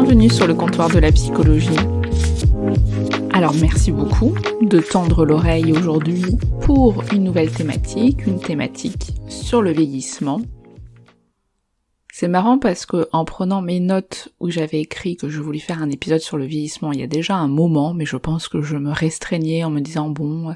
bienvenue sur le comptoir de la psychologie. Alors merci beaucoup de tendre l'oreille aujourd'hui pour une nouvelle thématique, une thématique sur le vieillissement. C'est marrant parce que en prenant mes notes où j'avais écrit que je voulais faire un épisode sur le vieillissement il y a déjà un moment, mais je pense que je me restreignais en me disant bon,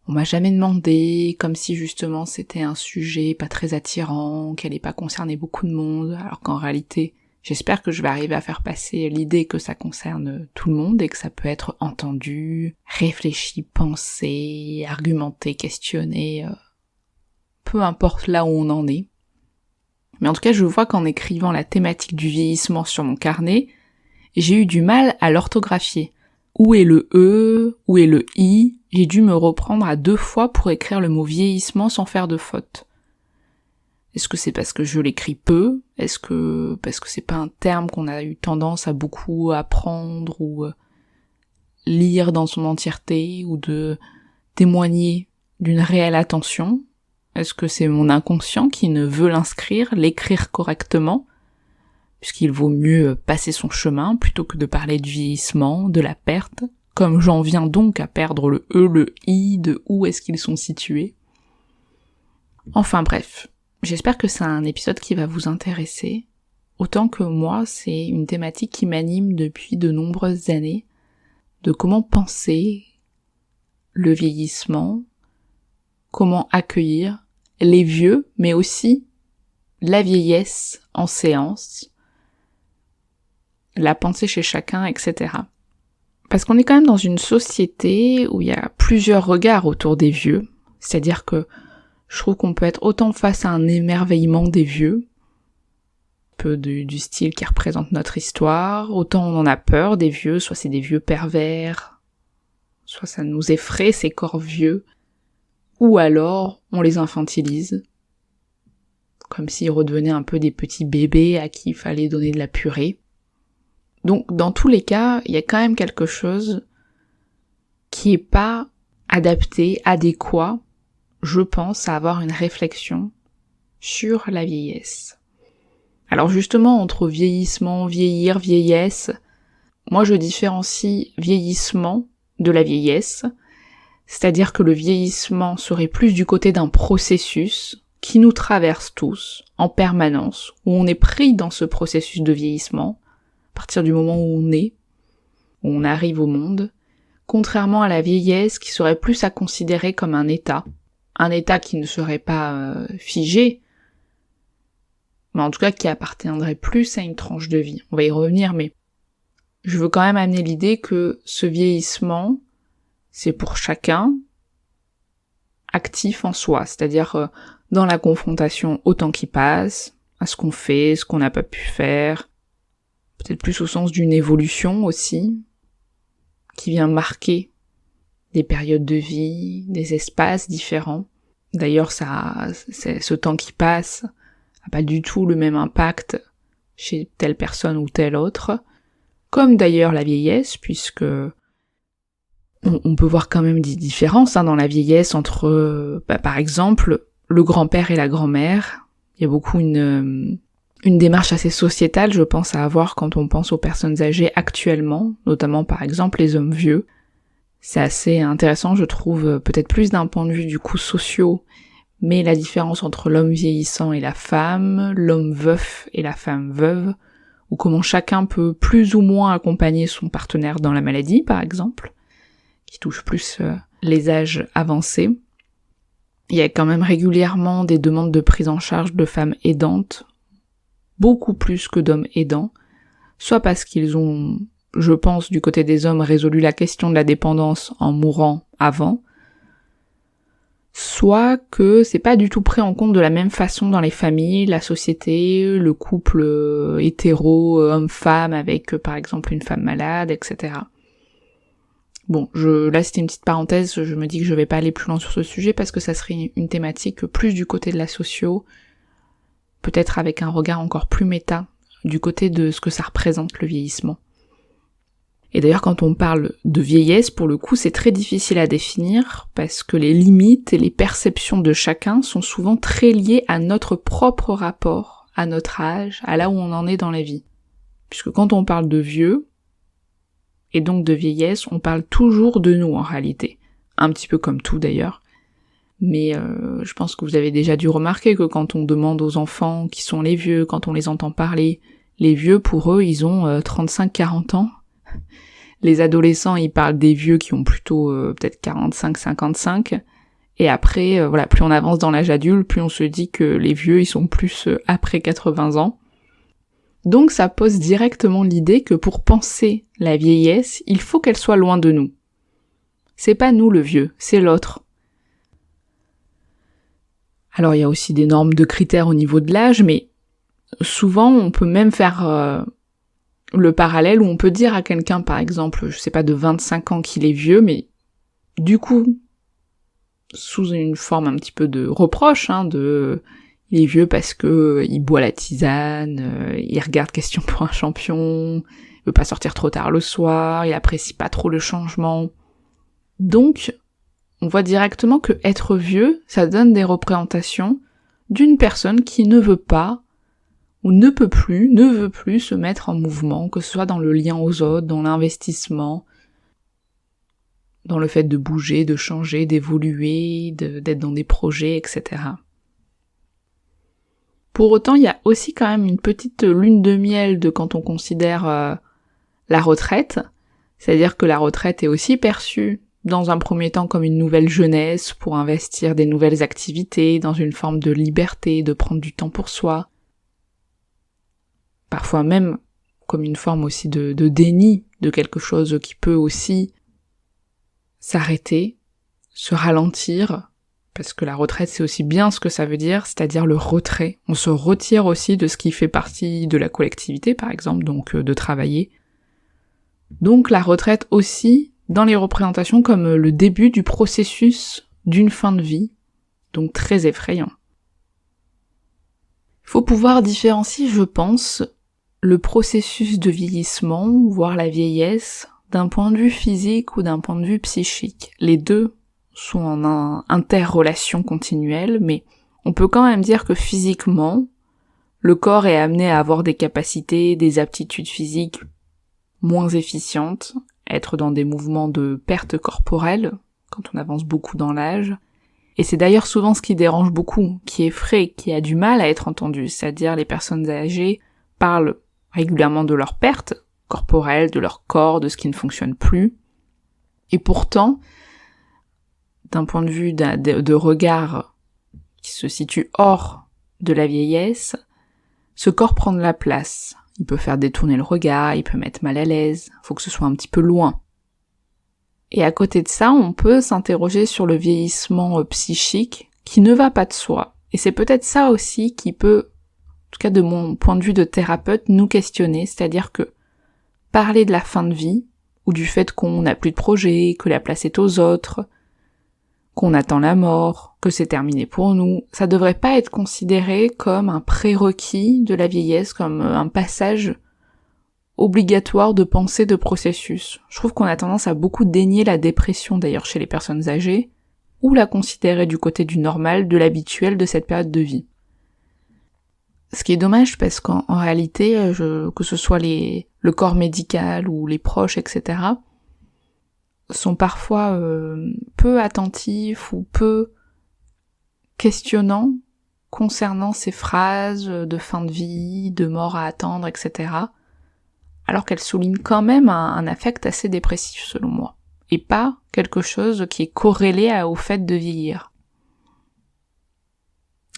on m'a jamais demandé, comme si justement c'était un sujet pas très attirant, qu'elle n'allait pas concerner beaucoup de monde, alors qu'en réalité, j'espère que je vais arriver à faire passer l'idée que ça concerne tout le monde et que ça peut être entendu, réfléchi, pensé, argumenté, questionné, peu importe là où on en est. Mais en tout cas, je vois qu'en écrivant la thématique du vieillissement sur mon carnet, j'ai eu du mal à l'orthographier. Où est le E? Où est le I? J'ai dû me reprendre à 2 fois pour écrire le mot vieillissement sans faire de faute. Est-ce que c'est parce que je l'écris peu? Est-ce que parce que c'est pas un terme qu'on a eu tendance à beaucoup apprendre ou lire dans son entièreté ou de témoigner d'une réelle attention? Est-ce que c'est mon inconscient qui ne veut l'écrire correctement? Puisqu'il vaut mieux passer son chemin plutôt que de parler du vieillissement, de la perte, comme j'en viens donc à perdre le E, le I, de où est-ce qu'ils sont situés. Enfin bref, j'espère que c'est un épisode qui va vous intéresser, autant que moi, c'est une thématique qui m'anime depuis de nombreuses années, de comment penser le vieillissement, comment accueillir les vieux, mais aussi la vieillesse en séance, la pensée chez chacun, etc. Parce qu'on est quand même dans une société où il y a plusieurs regards autour des vieux, c'est-à-dire que je trouve qu'on peut être autant face à un émerveillement des vieux, un peu du style qui représente notre histoire, autant on en a peur des vieux, soit c'est des vieux pervers, soit ça nous effraie ces corps vieux, ou alors on les infantilise, comme s'ils redevenaient un peu des petits bébés à qui il fallait donner de la purée. Donc dans tous les cas, il y a quand même quelque chose qui est pas adapté, adéquat, je pense, à avoir une réflexion sur la vieillesse. Alors justement, entre vieillissement, vieillir, vieillesse, moi je différencie vieillissement de la vieillesse, c'est-à-dire que le vieillissement serait plus du côté d'un processus qui nous traverse tous, en permanence, où on est pris dans ce processus de vieillissement, à partir du moment où on arrive au monde, contrairement à la vieillesse qui serait plus à considérer comme un état qui ne serait pas figé, mais en tout cas qui appartiendrait plus à une tranche de vie. On va y revenir, mais je veux quand même amener l'idée que ce vieillissement, c'est pour chacun actif en soi, c'est-à-dire dans la confrontation au temps qui passe, à ce qu'on fait, ce qu'on n'a pas pu faire, peut-être plus au sens d'une évolution aussi, qui vient marquer des périodes de vie, des espaces différents. D'ailleurs, ce temps qui passe n'a pas du tout le même impact chez telle personne ou telle autre, comme d'ailleurs la vieillesse, puisque on peut voir quand même des différences dans la vieillesse entre, par exemple, le grand-père et la grand-mère. Il y a beaucoup une démarche assez sociétale, je pense, à avoir quand on pense aux personnes âgées actuellement, notamment par exemple les hommes vieux. C'est assez intéressant, je trouve, peut-être plus d'un point de vue du coup sociaux, mais la différence entre l'homme vieillissant et la femme, l'homme veuf et la femme veuve, ou comment chacun peut plus ou moins accompagner son partenaire dans la maladie, par exemple, qui touche plus les âges avancés. Il y a quand même régulièrement des demandes de prise en charge de femmes aidantes, beaucoup plus que d'hommes aidants, soit parce qu'ils ont, je pense, du côté des hommes, résolu la question de la dépendance en mourant avant, soit que c'est pas du tout pris en compte de la même façon dans les familles, la société, le couple hétéro, homme-femme, avec par exemple une femme malade, etc. Bon, là c'était une petite parenthèse, je me dis que je vais pas aller plus loin sur ce sujet parce que ça serait une thématique plus du côté de la socio, peut-être avec un regard encore plus méta, du côté de ce que ça représente le vieillissement. Et d'ailleurs quand on parle de vieillesse, pour le coup c'est très difficile à définir, parce que les limites et les perceptions de chacun sont souvent très liées à notre propre rapport, à notre âge, à là où on en est dans la vie. puisque quand on parle de vieux, et donc de vieillesse, on parle toujours de nous en réalité. Un petit peu comme tout d'ailleurs. Mais je pense que vous avez déjà dû remarquer que quand on demande aux enfants qui sont les vieux, quand on les entend parler, les vieux pour eux, ils ont 35-40 ans. Les adolescents, ils parlent des vieux qui ont plutôt peut-être 45-55. Et après, plus on avance dans l'âge adulte, plus on se dit que les vieux, ils sont plus après 80 ans. Donc ça pose directement l'idée que pour penser la vieillesse, il faut qu'elle soit loin de nous. C'est pas nous le vieux, c'est l'autre. Alors il y a aussi des normes de critères au niveau de l'âge, mais souvent on peut même faire le parallèle où on peut dire à quelqu'un par exemple, je sais pas, de 25 ans qu'il est vieux, mais du coup, sous une forme un petit peu de reproche, il est vieux parce que il boit la tisane, il regarde Question pour un champion, il veut pas sortir trop tard le soir, il apprécie pas trop le changement. Donc, on voit directement que être vieux, ça donne des représentations d'une personne qui ne veut pas, ou ne veut plus se mettre en mouvement, que ce soit dans le lien aux autres, dans l'investissement, dans le fait de bouger, de changer, d'évoluer, d'être dans des projets, etc. Pour autant, il y a aussi quand même une petite lune de miel de quand on considère la retraite, c'est-à-dire que la retraite est aussi perçue dans un premier temps comme une nouvelle jeunesse pour investir des nouvelles activités, dans une forme de liberté, de prendre du temps pour soi. Parfois même comme une forme aussi de déni de quelque chose qui peut aussi s'arrêter, se ralentir, parce que la retraite c'est aussi bien ce que ça veut dire, c'est-à-dire le retrait. On se retire aussi de ce qui fait partie de la collectivité, par exemple, donc de travailler. Donc la retraite aussi, dans les représentations, comme le début du processus d'une fin de vie, donc très effrayant. Il faut pouvoir différencier, je pense, le processus de vieillissement, voire la vieillesse, d'un point de vue physique ou d'un point de vue psychique. Les deux sont en interrelation continuelle, mais on peut quand même dire que physiquement, le corps est amené à avoir des capacités, des aptitudes physiques moins efficientes, être dans des mouvements de perte corporelle, quand on avance beaucoup dans l'âge. Et c'est d'ailleurs souvent ce qui dérange beaucoup, qui effraie, qui a du mal à être entendu, c'est-à-dire les personnes âgées parlent régulièrement de leur perte corporelle, de leur corps, de ce qui ne fonctionne plus. Et pourtant, d'un point de vue de regard qui se situe hors de la vieillesse, ce corps prend de la place. Il peut faire détourner le regard, il peut mettre mal à l'aise, faut que ce soit un petit peu loin. Et à côté de ça, on peut s'interroger sur le vieillissement psychique qui ne va pas de soi. Et c'est peut-être ça aussi qui peut, en tout cas de mon point de vue de thérapeute, nous questionner, c'est-à-dire que parler de la fin de vie, ou du fait qu'on n'a plus de projet, que la place est aux autres, qu'on attend la mort, que c'est terminé pour nous, ça devrait pas être considéré comme un prérequis de la vieillesse, comme un passage obligatoire de pensée de processus. Je trouve qu'on a tendance à beaucoup dénier la dépression d'ailleurs chez les personnes âgées, ou la considérer du côté du normal, de l'habituel de cette période de vie. Ce qui est dommage parce qu'en réalité, que ce soit le corps médical ou les proches, etc., sont parfois peu attentifs ou peu questionnants concernant ces phrases de fin de vie, de mort à attendre, etc., alors qu'elles soulignent quand même un affect assez dépressif selon moi, et pas quelque chose qui est corrélé au fait de vieillir.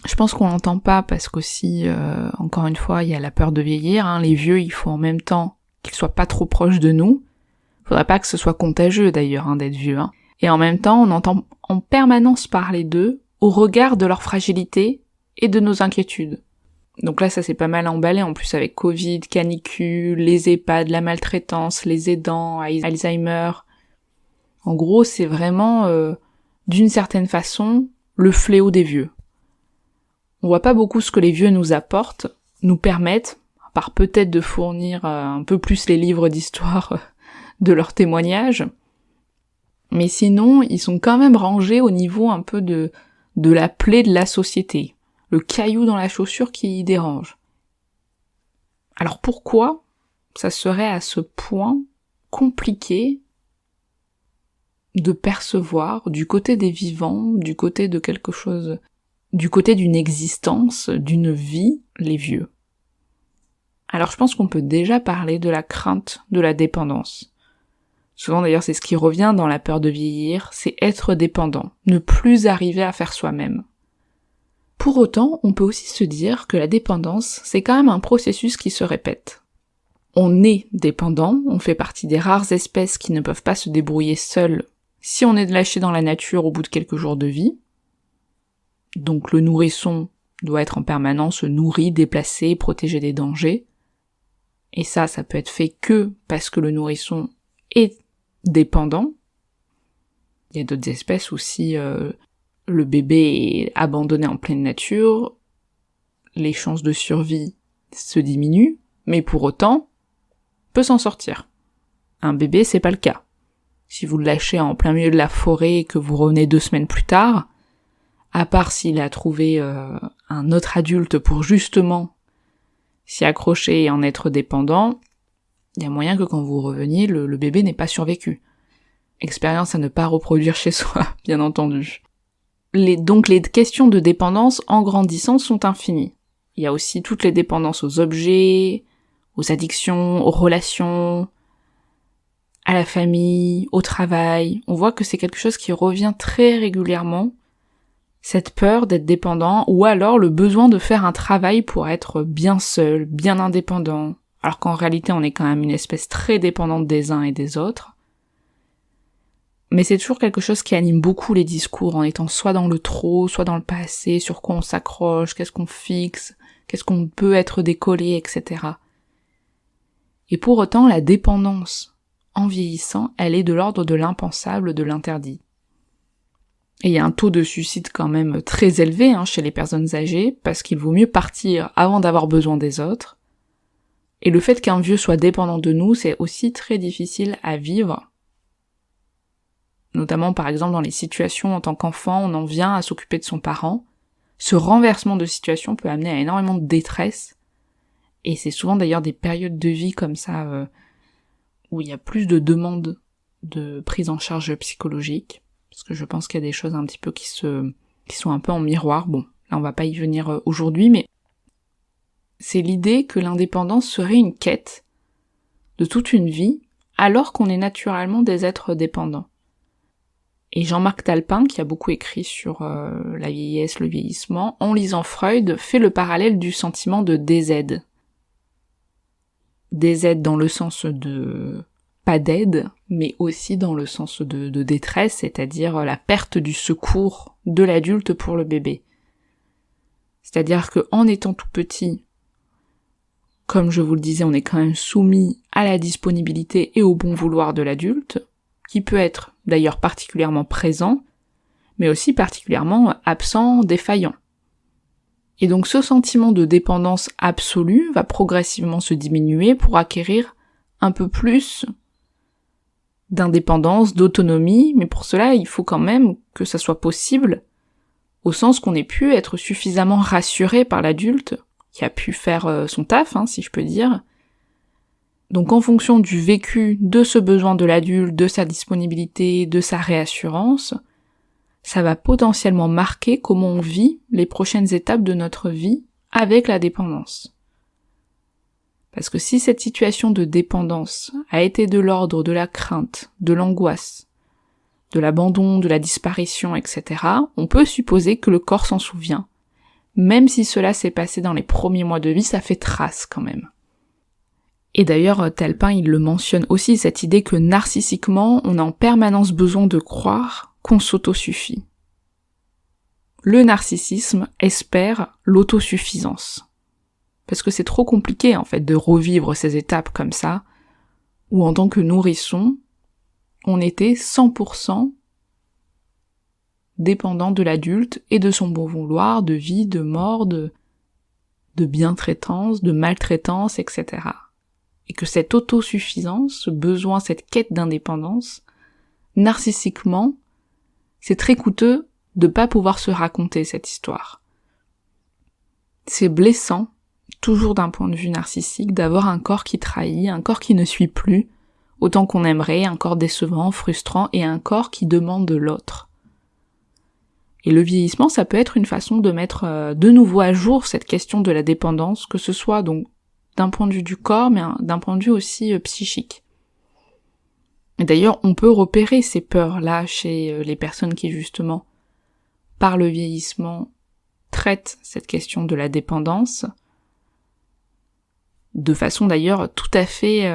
Je pense qu'on l'entend pas parce qu'aussi, encore une fois, il y a la peur de vieillir, les vieux, il faut en même temps qu'ils soient pas trop proches de nous. Faudrait pas que ce soit contagieux d'ailleurs, d'être vieux. Et en même temps, on entend en permanence parler d'eux au regard de leur fragilité et de nos inquiétudes. Donc là, ça s'est pas mal emballé en plus avec Covid, canicule, les EHPAD, la maltraitance, les aidants, Alzheimer. En gros, c'est vraiment, d'une certaine façon, le fléau des vieux. On voit pas beaucoup ce que les vieux nous apportent, nous permettent, à part peut-être de fournir un peu plus les livres d'histoire de leurs témoignages, mais sinon, ils sont quand même rangés au niveau un peu de la plaie de la société, le caillou dans la chaussure qui dérange. Alors pourquoi ça serait à ce point compliqué de percevoir du côté des vivants, du côté de quelque chose, du côté d'une existence, d'une vie, les vieux. Alors je pense qu'on peut déjà parler de la crainte de la dépendance. Souvent d'ailleurs c'est ce qui revient dans la peur de vieillir, c'est être dépendant, ne plus arriver à faire soi-même. Pour autant, on peut aussi se dire que la dépendance, c'est quand même un processus qui se répète. On est dépendant, on fait partie des rares espèces qui ne peuvent pas se débrouiller seules si on est lâché dans la nature au bout de quelques jours de vie. Donc le nourrisson doit être en permanence nourri, déplacé, protégé des dangers. Et ça peut être fait que parce que le nourrisson est dépendant. Il y a d'autres espèces où si le bébé est abandonné en pleine nature, les chances de survie se diminuent, mais pour autant, peut s'en sortir. Un bébé, c'est pas le cas. Si vous le lâchez en plein milieu de la forêt et que vous revenez 2 semaines plus tard, à part s'il a trouvé un autre adulte pour justement s'y accrocher et en être dépendant, il y a moyen que quand vous reveniez, le bébé n'ait pas survécu. Expérience à ne pas reproduire chez soi, bien entendu. Donc les questions de dépendance en grandissant sont infinies. Il y a aussi toutes les dépendances aux objets, aux addictions, aux relations, à la famille, au travail. On voit que c'est quelque chose qui revient très régulièrement, cette peur d'être dépendant, ou alors le besoin de faire un travail pour être bien seul, bien indépendant, alors qu'en réalité on est quand même une espèce très dépendante des uns et des autres. Mais c'est toujours quelque chose qui anime beaucoup les discours, en étant soit dans le trop, soit dans le pas assez, sur quoi on s'accroche, qu'est-ce qu'on fixe, qu'est-ce qu'on peut être décollé, etc. Et pour autant, la dépendance, en vieillissant, elle est de l'ordre de l'impensable, de l'interdit. Et il y a un taux de suicide quand même très élevé chez les personnes âgées, parce qu'il vaut mieux partir avant d'avoir besoin des autres. Et le fait qu'un vieux soit dépendant de nous, c'est aussi très difficile à vivre. Notamment par exemple dans les situations en tant qu'enfant, on en vient à s'occuper de son parent. Ce renversement de situation peut amener à énormément de détresse. Et c'est souvent d'ailleurs des périodes de vie comme ça où il y a plus de demandes de prise en charge psychologique. Parce que je pense qu'il y a des choses un petit peu qui sont un peu en miroir. Bon, là on va pas y venir aujourd'hui, mais c'est l'idée que l'indépendance serait une quête de toute une vie, alors qu'on est naturellement des êtres dépendants. Et Jean-Marc Talpin, qui a beaucoup écrit sur la vieillesse, le vieillissement, en lisant Freud, fait le parallèle du sentiment de DZ. DZ dans le sens de pas d'aide, mais aussi dans le sens de détresse, c'est-à-dire la perte du secours de l'adulte pour le bébé. C'est-à-dire que en étant tout petit, comme je vous le disais, on est quand même soumis à la disponibilité et au bon vouloir de l'adulte, qui peut être d'ailleurs particulièrement présent, mais aussi particulièrement absent, défaillant. Et donc ce sentiment de dépendance absolue va progressivement se diminuer pour acquérir un peu plus d'indépendance, d'autonomie, mais pour cela il faut quand même que ça soit possible, au sens qu'on ait pu être suffisamment rassuré par l'adulte, qui a pu faire son taf, si je peux dire. Donc en fonction du vécu, de ce besoin de l'adulte, de sa disponibilité, de sa réassurance, ça va potentiellement marquer comment on vit les prochaines étapes de notre vie avec la dépendance. Parce que si cette situation de dépendance a été de l'ordre de la crainte, de l'angoisse, de l'abandon, de la disparition, etc., on peut supposer que le corps s'en souvient. Même si cela s'est passé dans les premiers mois de vie, ça fait trace quand même. Et d'ailleurs, Talpin, il le mentionne aussi, cette idée que narcissiquement, on a en permanence besoin de croire qu'on s'autosuffit. Le narcissisme espère l'autosuffisance. Parce que c'est trop compliqué, en fait, de revivre ces étapes comme ça, où en tant que nourrisson, on était 100% dépendant de l'adulte et de son bon vouloir, de vie, de mort, de bientraitance, de maltraitance, etc. Et que cette autosuffisance, ce besoin, cette quête d'indépendance, narcissiquement, c'est très coûteux de pas pouvoir se raconter cette histoire. C'est blessant toujours d'un point de vue narcissique, d'avoir un corps qui trahit, un corps qui ne suit plus, autant qu'on aimerait, un corps décevant, frustrant, et un corps qui demande de l'autre. Et le vieillissement, ça peut être une façon de mettre de nouveau à jour cette question de la dépendance, que ce soit donc d'un point de vue du corps, mais d'un point de vue aussi psychique. Et d'ailleurs, on peut repérer ces peurs-là chez les personnes qui, justement, par le vieillissement, traitent cette question de la dépendance, de façon d'ailleurs tout à fait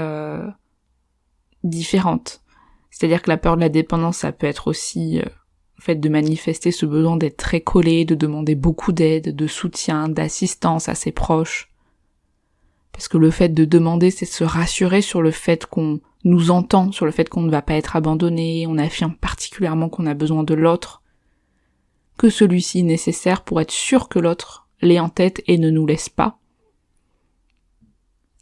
différente. C'est-à-dire que la peur de la dépendance, ça peut être aussi le fait de manifester ce besoin d'être très collé, de demander beaucoup d'aide, de soutien, d'assistance à ses proches. Parce que le fait de demander, c'est se rassurer sur le fait qu'on nous entend, sur le fait qu'on ne va pas être abandonné, on affirme particulièrement qu'on a besoin de l'autre, que celui-ci est nécessaire pour être sûr que l'autre l'ait en tête et ne nous laisse pas.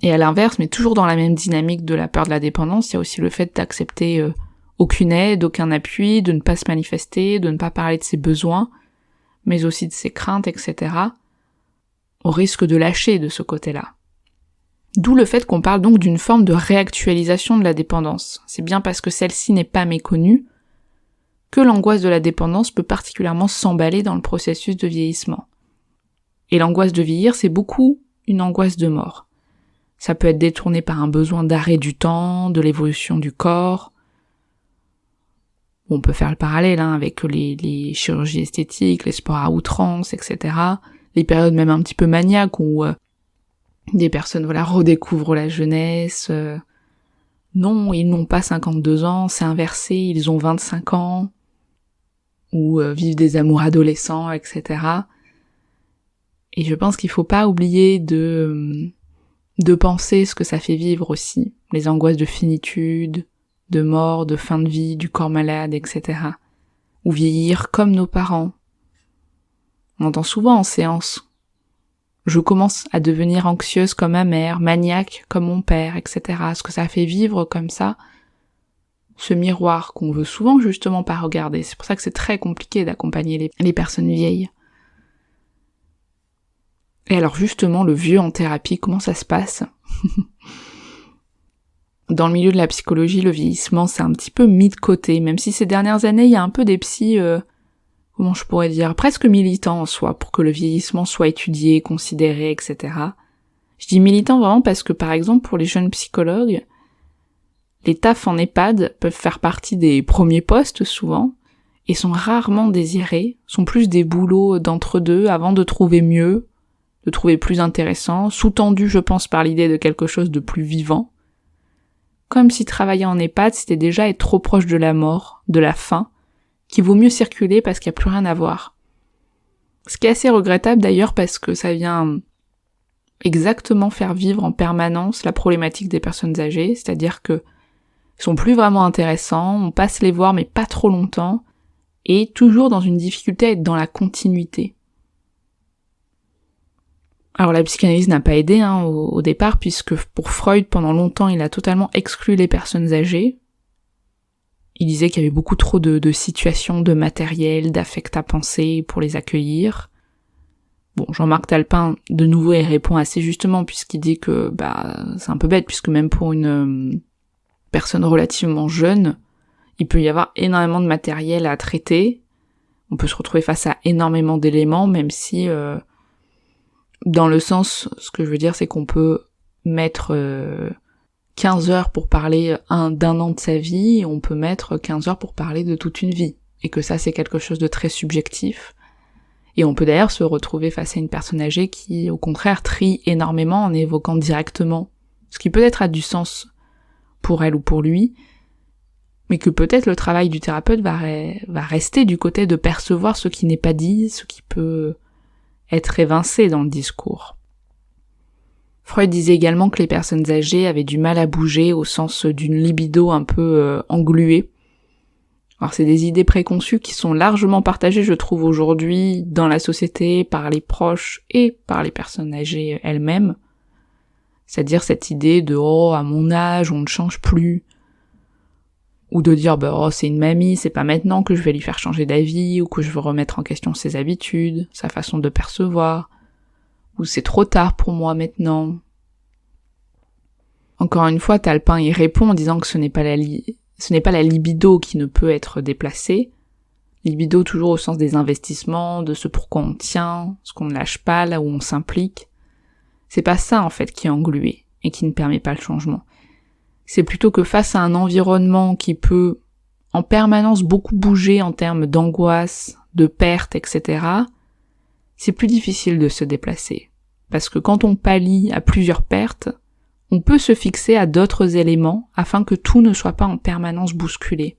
Et à l'inverse, mais toujours dans la même dynamique de la peur de la dépendance, il y a aussi le fait d'accepter aucune aide, aucun appui, de ne pas se manifester, de ne pas parler de ses besoins, mais aussi de ses craintes, etc., au risque de lâcher de ce côté-là. D'où le fait qu'on parle donc d'une forme de réactualisation de la dépendance. C'est bien parce que celle-ci n'est pas méconnue que l'angoisse de la dépendance peut particulièrement s'emballer dans le processus de vieillissement. Et l'angoisse de vieillir, c'est beaucoup une angoisse de mort. Ça peut être détourné par un besoin d'arrêt du temps, de l'évolution du corps. On peut faire le parallèle avec les chirurgies esthétiques, les sports à outrance, etc. Les périodes même un petit peu maniaques où des personnes redécouvrent la jeunesse. Non, ils n'ont pas 52 ans, c'est inversé, ils ont 25 ans. Ou vivent des amours adolescents, etc. Et je pense qu'il faut pas oublier de penser ce que ça fait vivre aussi. Les angoisses de finitude, de mort, de fin de vie, du corps malade, etc. Ou vieillir comme nos parents. On entend souvent en séance. Je commence à devenir anxieuse comme ma mère, maniaque comme mon père, etc. Ce que ça fait vivre comme ça, ce miroir qu'on veut souvent justement pas regarder. C'est pour ça que c'est très compliqué d'accompagner les personnes vieilles. Et alors justement, le vieux en thérapie, comment ça se passe? Dans le milieu de la psychologie, le vieillissement, c'est un petit peu mis de côté, même si ces dernières années, il y a un peu des psys, comment je pourrais dire, presque militants en soi, pour que le vieillissement soit étudié, considéré, etc. Je dis militant vraiment parce que, par exemple, pour les jeunes psychologues, les tafs en EHPAD peuvent faire partie des premiers postes, souvent, et sont rarement désirés, sont plus des boulots d'entre-deux avant de trouver mieux, de trouver plus intéressant, sous-tendu, je pense, par l'idée de quelque chose de plus vivant. Comme si travailler en EHPAD, c'était déjà être trop proche de la mort, de la fin, qu'il vaut mieux circuler parce qu'il n'y a plus rien à voir. Ce qui est assez regrettable d'ailleurs parce que ça vient exactement faire vivre en permanence la problématique des personnes âgées, c'est-à-dire que ils sont plus vraiment intéressants, on passe les voir mais pas trop longtemps, et toujours dans une difficulté à être dans la continuité. Alors la psychanalyse n'a pas aidé au départ, puisque pour Freud, pendant longtemps, il a totalement exclu les personnes âgées. Il disait qu'il y avait beaucoup trop de situations, de matériel, d'affect à penser pour les accueillir. Bon, Jean-Marc Talpin, de nouveau, il répond assez justement, puisqu'il dit que c'est un peu bête, puisque même pour une personne relativement jeune, il peut y avoir énormément de matériel à traiter. On peut se retrouver face à énormément d'éléments, même si... dans le sens, ce que je veux dire, c'est qu'on peut mettre 15 heures pour parler d'un an de sa vie, et on peut mettre 15 heures pour parler de toute une vie. Et que ça, c'est quelque chose de très subjectif. Et on peut d'ailleurs se retrouver face à une personne âgée qui, au contraire, trie énormément en évoquant directement ce qui peut-être a du sens pour elle ou pour lui, mais que peut-être le travail du thérapeute va rester du côté de percevoir ce qui n'est pas dit, ce qui peut être évincé dans le discours. Freud disait également que les personnes âgées avaient du mal à bouger au sens d'une libido un peu engluée. Alors c'est des idées préconçues qui sont largement partagées, je trouve, aujourd'hui dans la société, par les proches et par les personnes âgées elles-mêmes. C'est-à-dire cette idée de « oh, à mon âge, on ne change plus », ou de dire « oh, c'est une mamie, c'est pas maintenant que je vais lui faire changer d'avis, ou que je veux remettre en question ses habitudes, sa façon de percevoir », ou c'est trop tard pour moi maintenant. Encore une fois, Talpin y répond en disant que ce n'est pas la libido qui ne peut être déplacée. Libido toujours au sens des investissements, de ce pourquoi on tient, ce qu'on ne lâche pas, là où on s'implique. C'est pas ça en fait qui est englué et qui ne permet pas le changement. C'est plutôt que face à un environnement qui peut en permanence beaucoup bouger en termes d'angoisse, de perte, etc., c'est plus difficile de se déplacer. Parce que quand on pallie à plusieurs pertes, on peut se fixer à d'autres éléments afin que tout ne soit pas en permanence bousculé.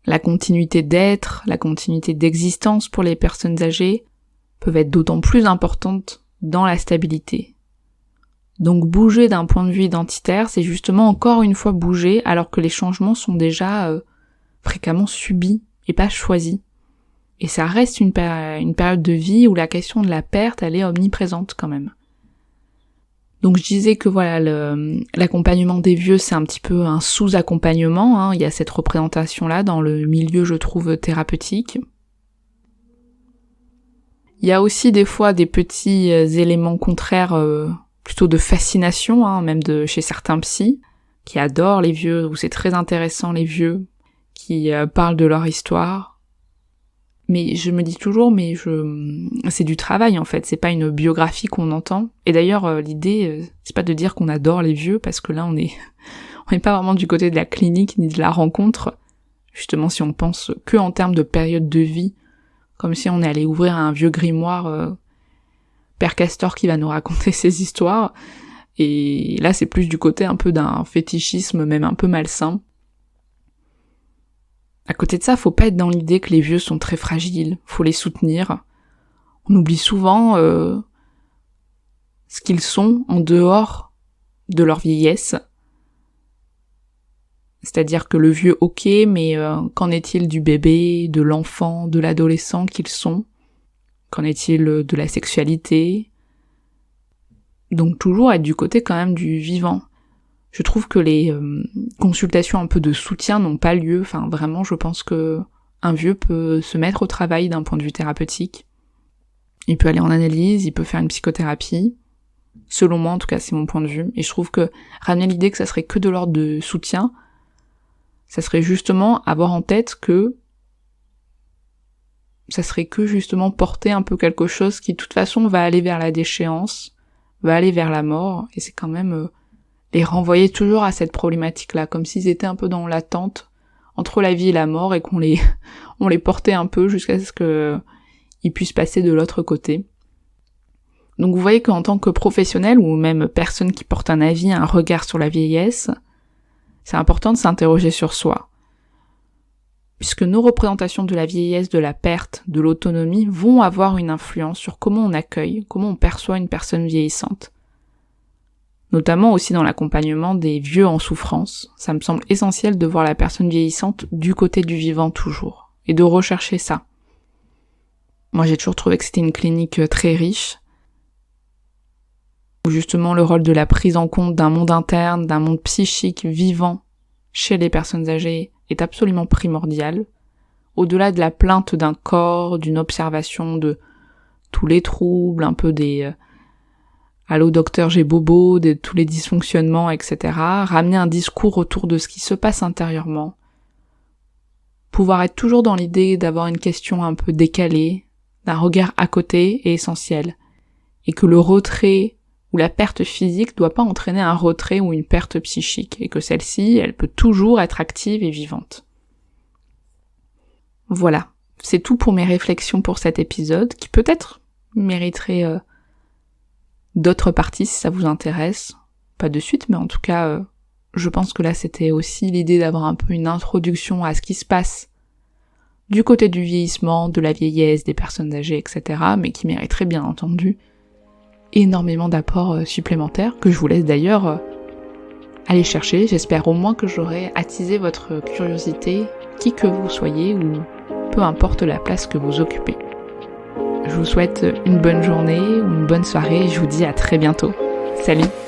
La continuité d'être, la continuité d'existence pour les personnes âgées peuvent être d'autant plus importantes dans la stabilité. Donc bouger d'un point de vue identitaire, c'est justement encore une fois bouger alors que les changements sont déjà fréquemment subis et pas choisis. Et ça reste une période de vie où la question de la perte, elle est omniprésente quand même. Donc je disais que voilà, l'accompagnement des vieux, c'est un petit peu un sous-accompagnement, hein. Il y a cette représentation-là dans le milieu, je trouve, thérapeutique. Il y a aussi des fois des petits éléments contraires, plutôt de fascination, hein, même chez certains psys, qui adorent les vieux, où c'est très intéressant les vieux, qui parlent de leur histoire. Mais je me dis toujours, c'est du travail en fait, c'est pas une biographie qu'on entend. Et d'ailleurs, l'idée, c'est pas de dire qu'on adore les vieux, parce que là, on est pas vraiment du côté de la clinique ni de la rencontre. Justement, si on pense que en termes de période de vie, comme si on est allé ouvrir un vieux grimoire, Père Castor qui va nous raconter ses histoires. Et là, c'est plus du côté un peu d'un fétichisme, même un peu malsain. À côté de ça, faut pas être dans l'idée que les vieux sont très fragiles, faut les soutenir. On oublie souvent ce qu'ils sont en dehors de leur vieillesse. C'est-à-dire que le vieux, ok, mais qu'en est-il du bébé, de l'enfant, de l'adolescent qu'ils sont? Qu'en est-il de la sexualité? Donc toujours être du côté quand même du vivant. Je trouve que les consultations un peu de soutien n'ont pas lieu. Enfin, vraiment, je pense que un vieux peut se mettre au travail d'un point de vue thérapeutique. Il peut aller en analyse, il peut faire une psychothérapie. Selon moi, en tout cas, c'est mon point de vue. Et je trouve que ramener l'idée que ça serait que de l'ordre de soutien, ça serait justement avoir en tête que ça serait que justement porter un peu quelque chose qui, de toute façon, va aller vers la déchéance, va aller vers la mort. Et c'est quand même les renvoyer toujours à cette problématique-là, comme s'ils étaient un peu dans l'attente entre la vie et la mort et qu'on les portait un peu jusqu'à ce que ils puissent passer de l'autre côté. Donc vous voyez qu'en tant que professionnel ou même personne qui porte un avis, un regard sur la vieillesse, c'est important de s'interroger sur soi. Puisque nos représentations de la vieillesse, de la perte, de l'autonomie vont avoir une influence sur comment on accueille, comment on perçoit une personne vieillissante. Notamment aussi dans l'accompagnement des vieux en souffrance. Ça me semble essentiel de voir la personne vieillissante du côté du vivant toujours, et de rechercher ça. Moi j'ai toujours trouvé que c'était une clinique très riche, où justement le rôle de la prise en compte d'un monde interne, d'un monde psychique vivant chez les personnes âgées est absolument primordial, au-delà de la plainte d'un corps, d'une observation de tous les troubles, un peu des allô docteur j'ai bobo, de tous les dysfonctionnements, etc. Ramener un discours autour de ce qui se passe intérieurement. Pouvoir être toujours dans l'idée d'avoir une question un peu décalée, d'un regard à côté est essentiel. Et que le retrait ou la perte physique doit pas entraîner un retrait ou une perte psychique, et que celle-ci, elle peut toujours être active et vivante. Voilà, c'est tout pour mes réflexions pour cet épisode, qui peut-être mériterait d'autres parties si ça vous intéresse. Pas de suite, mais en tout cas, je pense que là c'était aussi l'idée d'avoir un peu une introduction à ce qui se passe du côté du vieillissement, de la vieillesse, des personnes âgées, etc., mais qui mériterait bien entendu énormément d'apports supplémentaires, que je vous laisse d'ailleurs aller chercher. J'espère au moins que j'aurai attisé votre curiosité, qui que vous soyez, ou peu importe la place que vous occupez. Je vous souhaite une bonne journée ou une bonne soirée et je vous dis à très bientôt. Salut!